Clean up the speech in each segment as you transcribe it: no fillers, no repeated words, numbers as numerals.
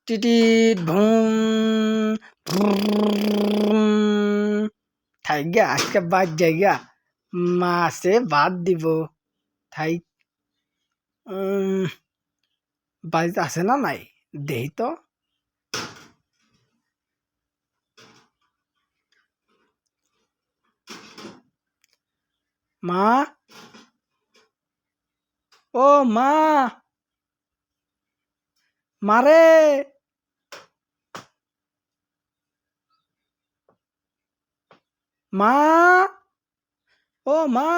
টিটিট ভুম থাইগা আজকে বাদ জায়গা মাছে ভাত দিব থাই বাড়িতে আছে না নাই দেহি তো মা ও মা মারে মা ও মা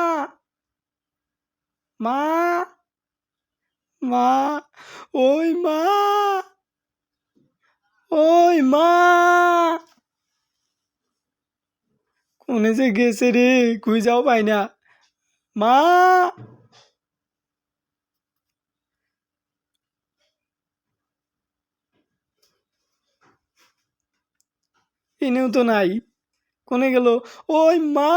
মা মা ওই মা ওই মা কোনে যে গেছে রে কুই যাও পাই না মা এনেও তো নাই কোনে গেল ওই মা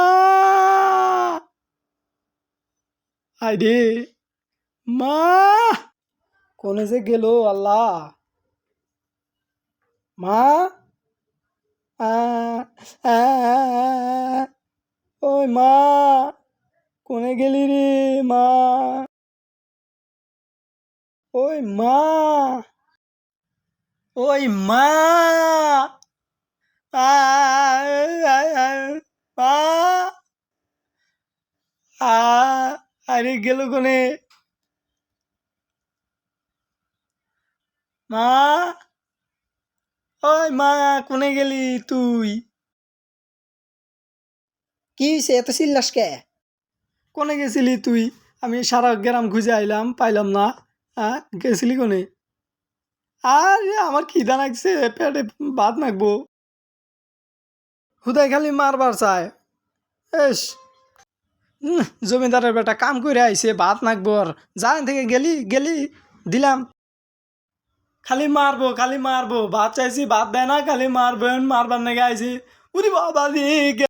আই রে মা কোনে যে গেল আল্লাহ মা আ আ ওই মা কোনে গেলি রে মা ওই মা ওই মা মা আরে গেল কোনে মা ওই মা কোনে গেলি তুই কি হয়েছে এত চিল্লাস কে? কোনে গেছিলি তুই আমি সারা গ্রাম খুঁজে আইলাম পাইলাম না হ্যাঁ গেছিলি কোনে আরে আমার খিদা লাগছে পেটে ভাত মাখবো হুদাই খালি মারবার চায় এস জমিদারের বেটা কাম করে আইছে ভাত মাখবো আর জান থেকে গেলি গেলি দিলাম খালি মারবো ভাত চাইছি ভাত দেয় না খালি মারবো মারবার নাকি আইছি উরি বাবা